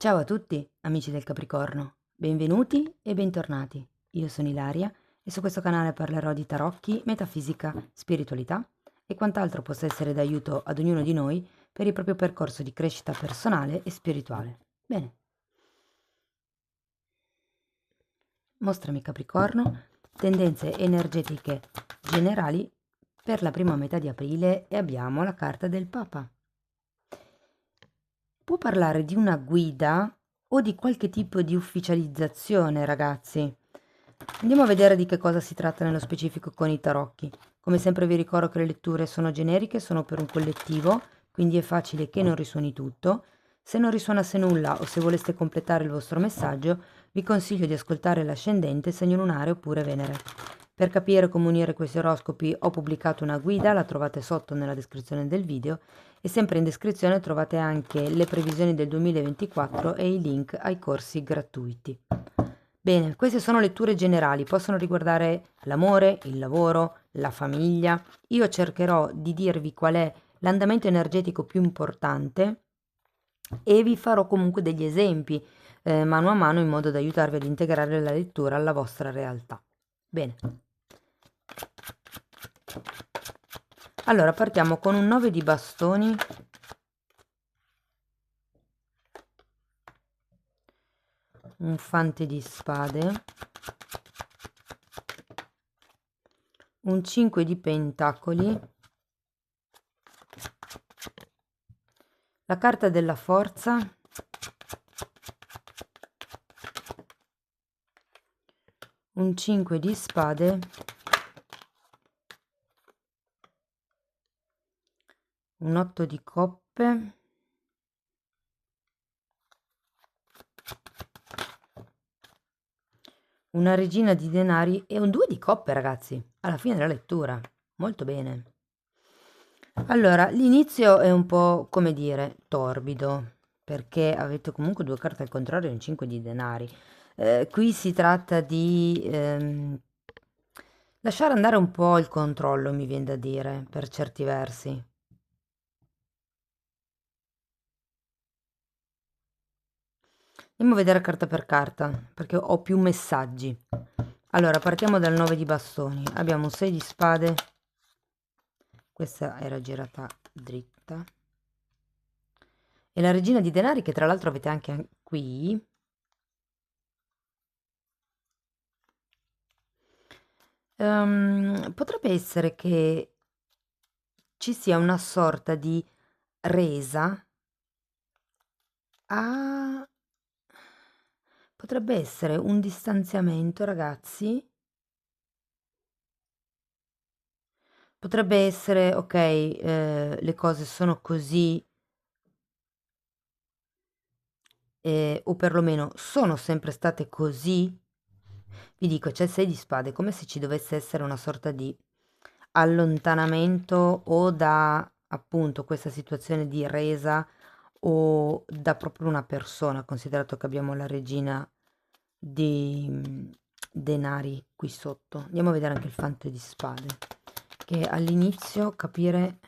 Ciao a tutti, amici del Capricorno, benvenuti e bentornati. Io sono Ilaria e su questo canale parlerò di tarocchi, metafisica, spiritualità e quant'altro possa essere d'aiuto ad ognuno di noi per il proprio percorso di crescita personale e spirituale. Bene, mostrami Capricorno, tendenze energetiche generali per la prima metà di aprile e abbiamo la carta del Papa. Può parlare di una guida o di qualche tipo di ufficializzazione, ragazzi. Andiamo a vedere di che cosa si tratta nello specifico con i tarocchi. Come sempre vi ricordo che le letture sono generiche, sono per un collettivo, quindi è facile che non risuoni tutto. Se non risuonasse nulla o se voleste completare il vostro messaggio, vi consiglio di ascoltare l'ascendente, segno lunare oppure Venere. Per capire come unire questi oroscopi ho pubblicato una guida, la trovate sotto nella descrizione del video e sempre in descrizione trovate anche le previsioni del 2024 e i link ai corsi gratuiti. Bene, queste sono letture generali, possono riguardare l'amore, il lavoro, la famiglia. Io cercherò di dirvi qual è l'andamento energetico più importante e vi farò comunque degli esempi mano a mano in modo da aiutarvi ad integrare la lettura alla vostra realtà. Bene. Allora, partiamo con un 9 di bastoni, un fante di spade, un 5 di pentacoli, la carta della forza, un 5 di spade, un 8 di coppe, una regina di denari e un 2 di coppe, ragazzi, alla fine della lettura. Molto bene. Allora, l'inizio è un po', come dire, torbido, perché avete comunque due carte al contrario e un 5 di denari. Qui si tratta di lasciare andare un po' il controllo, mi viene da dire, per certi versi. Andiamo a vedere carta per carta, perché ho più messaggi. Allora, partiamo dal 9 di bastoni. Abbiamo un 6 di spade. Questa era girata dritta. E la regina di denari, che tra l'altro avete anche qui. Potrebbe essere che ci sia una sorta di resa a... Potrebbe essere un distanziamento, ragazzi. Potrebbe essere, ok, le cose sono così, o perlomeno sono sempre state così. Vi dico, c'è il 6 di spade, come se ci dovesse essere una sorta di allontanamento o da appunto questa situazione di resa o da proprio una persona, considerato che abbiamo la regina di denari qui sotto. Andiamo a vedere anche il fante di spade, che all'inizio capire...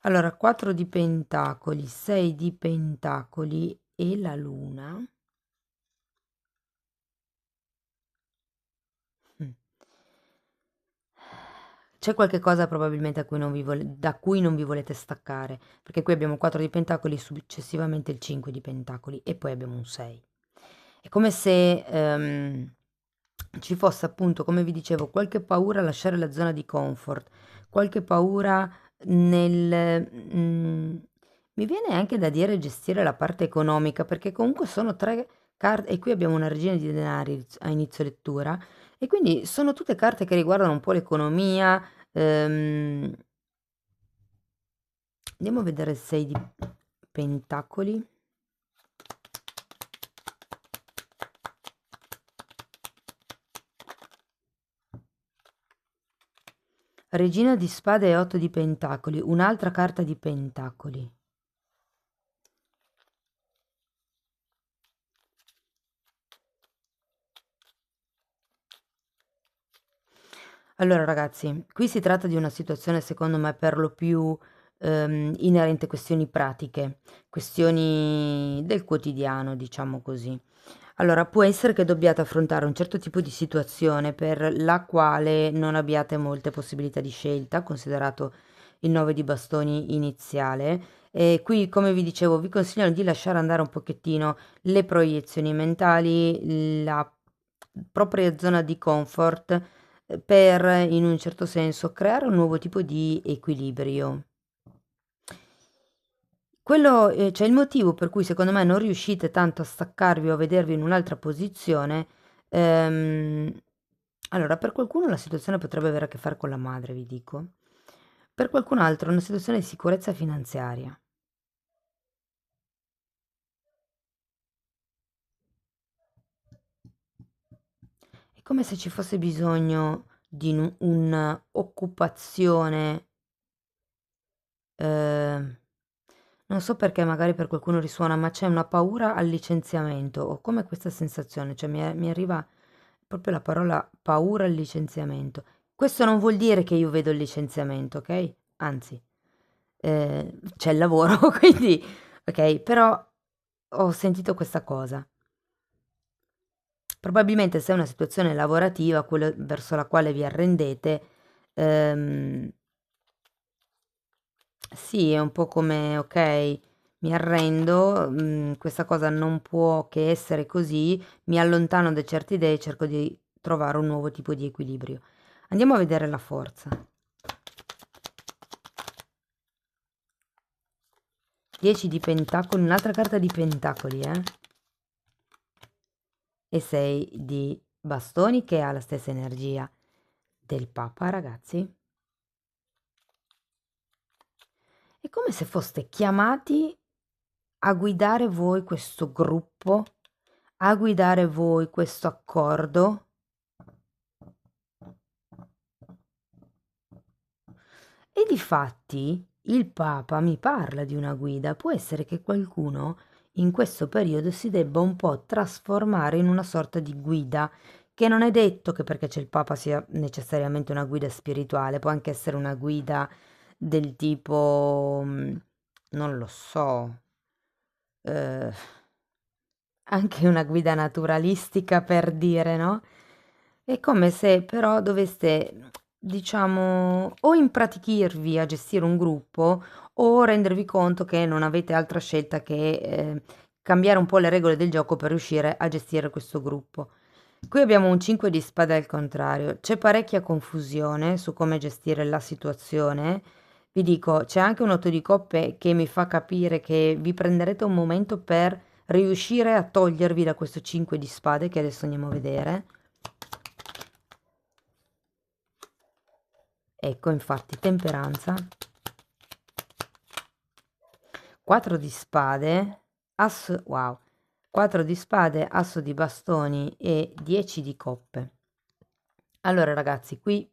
Allora, 4 di pentacoli, 6 di pentacoli e la luna. Mm. C'è qualche cosa probabilmente a cui non vi da cui non vi volete staccare, perché qui abbiamo 4 di pentacoli, successivamente il 5 di pentacoli e poi abbiamo un 6. È come se ci fosse appunto, come vi dicevo, qualche paura a lasciare la zona di comfort, qualche paura nel... mi viene anche da dire gestire la parte economica, perché comunque sono tre carte, e qui abbiamo una regina di denari a inizio lettura, e quindi sono tutte carte che riguardano un po' l'economia. Andiamo a vedere il 6 di pentacoli. Regina di spade e 8 di pentacoli, un'altra carta di pentacoli. Allora ragazzi, qui si tratta di una situazione secondo me per lo più inerente a questioni pratiche, questioni del quotidiano, diciamo così. Allora, può essere che dobbiate affrontare un certo tipo di situazione per la quale non abbiate molte possibilità di scelta, considerato il 9 di bastoni iniziale. E qui, come vi dicevo, vi consiglio di lasciare andare un pochettino le proiezioni mentali, la propria zona di comfort, per, in un certo senso, creare un nuovo tipo di equilibrio. Quello, cioè il motivo per cui secondo me non riuscite tanto a staccarvi o a vedervi in un'altra posizione, ehm, allora per qualcuno la situazione potrebbe avere a che fare con la madre, vi dico. Per qualcun altro è una situazione di sicurezza finanziaria. È come se ci fosse bisogno di un'occupazione, ehm, non so perché magari per qualcuno risuona, ma c'è una paura al licenziamento. Ho come questa sensazione, cioè mi arriva proprio la parola paura al licenziamento. Questo non vuol dire che io vedo il licenziamento, ok? Anzi, c'è il lavoro, quindi, ok? Però ho sentito questa cosa. Probabilmente se è una situazione lavorativa, quella verso la quale vi arrendete, ehm, sì, è un po' come, ok, mi arrendo, questa cosa non può che essere così, mi allontano da certe idee e cerco di trovare un nuovo tipo di equilibrio. Andiamo a vedere la forza. 10 di pentacoli, un'altra carta di pentacoli, e 6 di bastoni che ha la stessa energia del Papa, ragazzi. È come se foste chiamati a guidare voi questo gruppo, a guidare voi questo accordo. E difatti il Papa mi parla di una guida. Può essere che qualcuno in questo periodo si debba un po' trasformare in una sorta di guida, che non è detto che perché c'è il Papa sia necessariamente una guida spirituale, può anche essere una guida del tipo, non lo so, eh, anche una guida naturalistica per dire, no? È come se però doveste, diciamo, o impratichirvi a gestire un gruppo o rendervi conto che non avete altra scelta che cambiare un po' le regole del gioco per riuscire a gestire questo gruppo. Qui abbiamo un 5 di spade al contrario, c'è parecchia confusione su come gestire la situazione. Vi dico, c'è anche un 8 di coppe che mi fa capire che vi prenderete un momento per riuscire a togliervi da questo 5 di spade che adesso andiamo a vedere. Ecco, infatti, temperanza, 4 di spade, asso, wow, 4 di spade, asso di bastoni e 10 di coppe. Allora, ragazzi, qui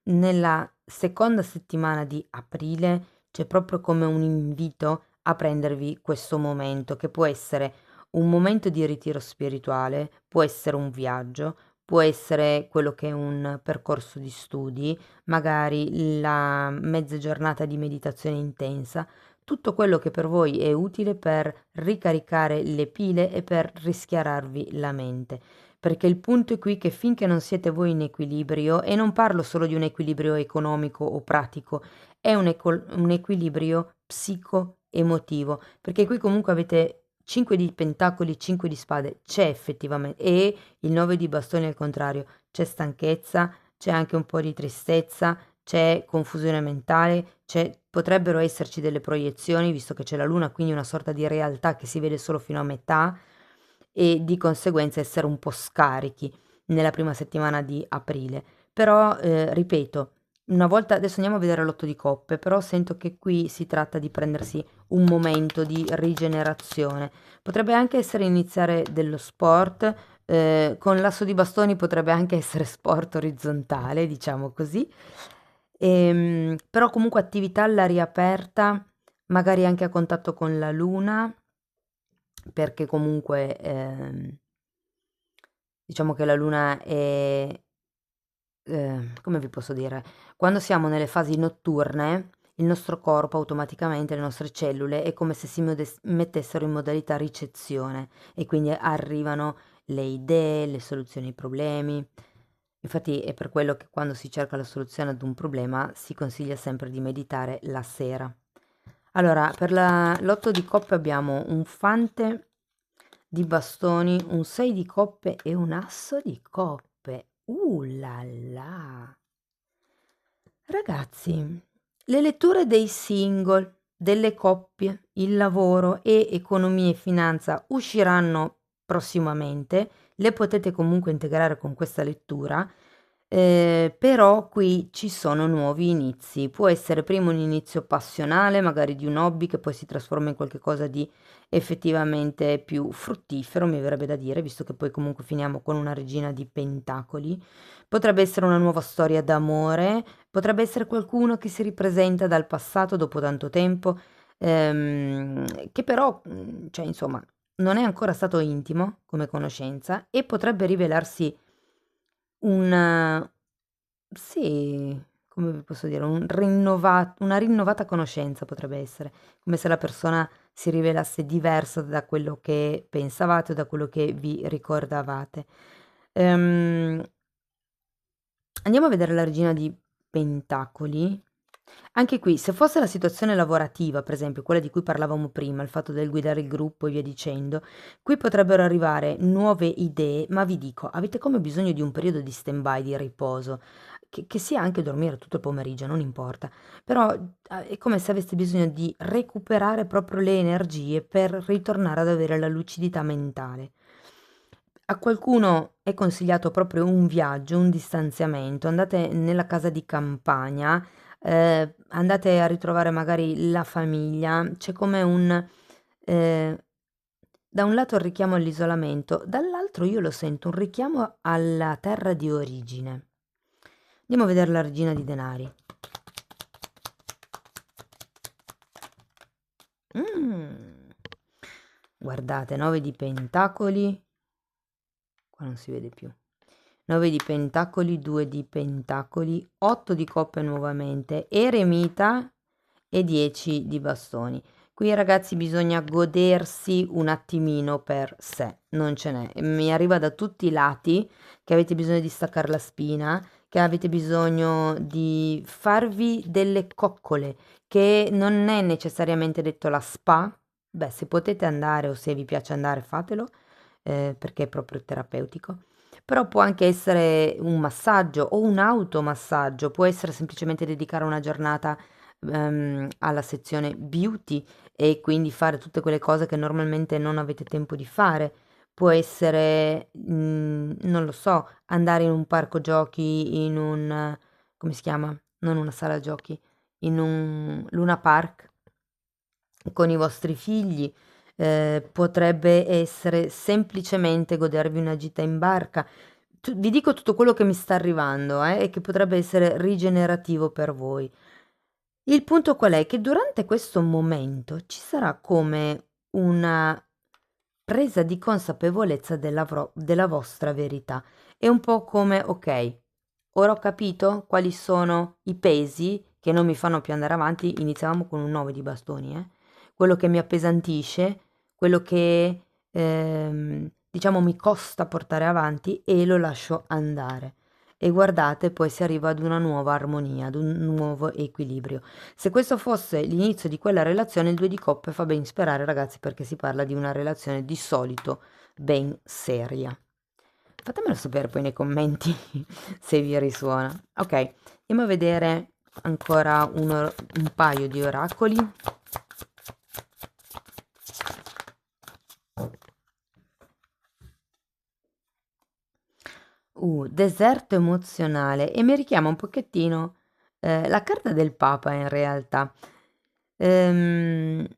nella seconda settimana di aprile c'è proprio come un invito a prendervi questo momento, che può essere un momento di ritiro spirituale, può essere un viaggio, può essere quello che è un percorso di studi, magari la mezza giornata di meditazione intensa, tutto quello che per voi è utile per ricaricare le pile e per rischiararvi la mente. Perché il punto è qui che finché non siete voi in equilibrio, e non parlo solo di un equilibrio economico o pratico, è un equilibrio psico-emotivo, perché qui comunque avete 5 di pentacoli, 5 di spade, c'è effettivamente, e il 9 di bastoni al contrario, c'è stanchezza, c'è anche un po' di tristezza, c'è confusione mentale, potrebbero esserci delle proiezioni, visto che c'è la luna, quindi una sorta di realtà che si vede solo fino a metà e di conseguenza essere un po' scarichi nella prima settimana di aprile. Però, ripeto, una volta, adesso andiamo a vedere l'otto di coppe, però sento che qui si tratta di prendersi un momento di rigenerazione. Potrebbe anche essere iniziare dello sport, con l'asso di bastoni potrebbe anche essere sport orizzontale, diciamo così. Però comunque attività all'aria aperta, magari anche a contatto con la luna, perché comunque diciamo che la luna è, come vi posso dire, quando siamo nelle fasi notturne, il nostro corpo automaticamente, le nostre cellule, è come se si mettessero in modalità ricezione e quindi arrivano le idee, le soluzioni ai problemi. Infatti è per quello che quando si cerca la soluzione ad un problema si consiglia sempre di meditare la sera. Allora, per l'otto di coppe abbiamo un fante di bastoni, un 6 di coppe e un asso di coppe. La la! Ragazzi, le letture dei single, delle coppie, il lavoro e economia e finanza usciranno prossimamente, le potete comunque integrare con questa lettura, però qui ci sono nuovi inizi. Può essere prima un inizio passionale, magari di un hobby che poi si trasforma in qualcosa di effettivamente più fruttifero, mi verrebbe da dire, visto che poi comunque finiamo con una regina di pentacoli. Potrebbe essere una nuova storia d'amore, potrebbe essere qualcuno che si ripresenta dal passato dopo tanto tempo, che però, cioè insomma, non è ancora stato intimo come conoscenza e potrebbe rivelarsi un sì, come vi posso dire, una rinnovata conoscenza potrebbe essere, come se la persona si rivelasse diversa da quello che pensavate o da quello che vi ricordavate. Ehm, Andiamo a vedere la regina di pentacoli. Anche qui, se fosse la situazione lavorativa, per esempio quella di cui parlavamo prima, il fatto del guidare il gruppo e via dicendo, qui potrebbero arrivare nuove idee, ma vi dico, avete come bisogno di un periodo di stand-by, di riposo, che sia anche dormire tutto il pomeriggio, non importa, però è come se aveste bisogno di recuperare proprio le energie per ritornare ad avere la lucidità mentale. A qualcuno è consigliato proprio un viaggio, un distanziamento, andate nella casa di campagna, andate a ritrovare magari la famiglia, c'è come eh, da un lato il richiamo all'isolamento, dall'altro io lo sento un richiamo alla terra di origine. Andiamo a vedere la regina di denari. Mm. Guardate, 9 di pentacoli, qua non si vede più. 9 di pentacoli, 2 di pentacoli, 8 di coppe nuovamente, eremita e 10 di bastoni. Qui ragazzi bisogna godersi un attimino per sé, non ce n'è. Mi arriva da tutti i lati che avete bisogno di staccare la spina, che avete bisogno di farvi delle coccole, che non è necessariamente detto la spa. Beh, se potete andare o se vi piace andare, fatelo, perché è proprio terapeutico. Però può anche essere un massaggio o un automassaggio, può essere semplicemente dedicare una giornata alla sezione beauty e quindi fare tutte quelle cose che normalmente non avete tempo di fare. Può essere, non lo so, andare in un parco giochi, in un, come si chiama? Non una sala giochi, in un Luna Park con i vostri figli. Potrebbe essere semplicemente godervi una gita in barca. Vi dico tutto quello che mi sta arrivando, e che potrebbe essere rigenerativo per voi. Il punto qual è? Che durante questo momento ci sarà come una presa di consapevolezza della vostra verità. È un po' come, ok, ora ho capito quali sono i pesi che non mi fanno più andare avanti. Iniziavamo con un 9 di bastoni, quello che mi appesantisce, quello che diciamo mi costa portare avanti e lo lascio andare. E guardate, poi si arriva ad una nuova armonia, ad un nuovo equilibrio. Se questo fosse l'inizio di quella relazione, il 2 di coppe fa ben sperare, ragazzi, perché si parla di una relazione di solito ben seria. Fatemelo sapere poi nei commenti se vi risuona. Ok, andiamo a vedere ancora un paio di oracoli. Deserto emozionale e mi richiama un pochettino la carta del Papa in realtà, ehm,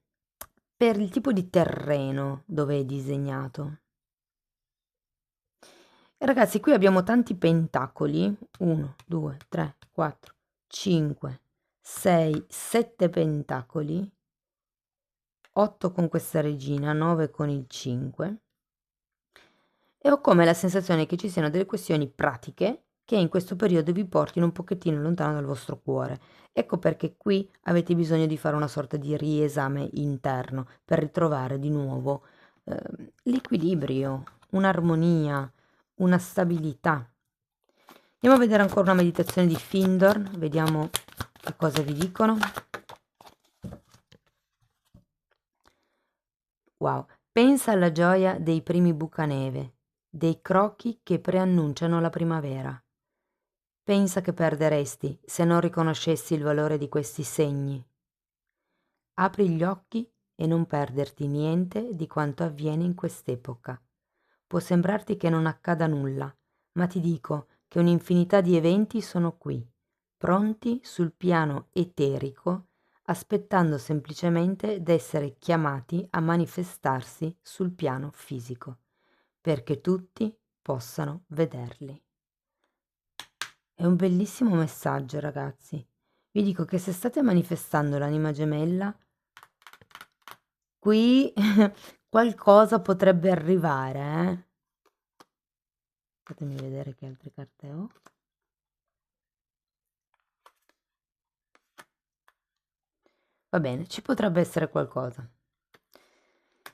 per il tipo di terreno dove è disegnato. E ragazzi, qui abbiamo tanti pentacoli, 1, 2, 3, 4, 5, 6, 7 pentacoli, 8 con questa regina, 9 con il 5. E ho come la sensazione che ci siano delle questioni pratiche che in questo periodo vi portino un pochettino lontano dal vostro cuore Ecco perché qui avete bisogno di fare una sorta di riesame interno per ritrovare di nuovo l'equilibrio, un'armonia, una stabilità. Andiamo a vedere ancora una meditazione di Findorn, vediamo che cosa vi dicono. Wow, pensa alla gioia dei primi bucaneve, dei crocchi che preannunciano la primavera. Pensa che perderesti se non riconoscessi il valore di questi segni. Apri gli occhi e non perderti niente di quanto avviene in quest'epoca. Può sembrarti che non accada nulla, ma ti dico che un'infinità di eventi sono qui, pronti sul piano eterico, aspettando semplicemente d'essere chiamati a manifestarsi sul piano fisico, perché tutti possano vederli. È un bellissimo messaggio, ragazzi. Vi dico che se state manifestando l'anima gemella, qui qualcosa potrebbe arrivare, eh? Fatemi vedere che altre carte ho. Va bene, ci potrebbe essere qualcosa.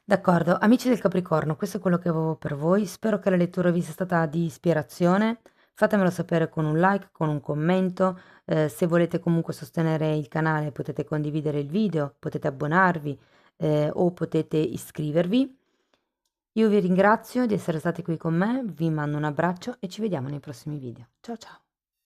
D'accordo, amici del Capricorno, questo è quello che avevo per voi. Spero che la lettura vi sia stata di ispirazione. Fatemelo sapere con un like, con un commento. Se volete comunque sostenere il canale potete condividere il video, potete abbonarvi o potete iscrivervi. Io vi ringrazio di essere stati qui con me, vi mando un abbraccio e ci vediamo nei prossimi video. Ciao ciao!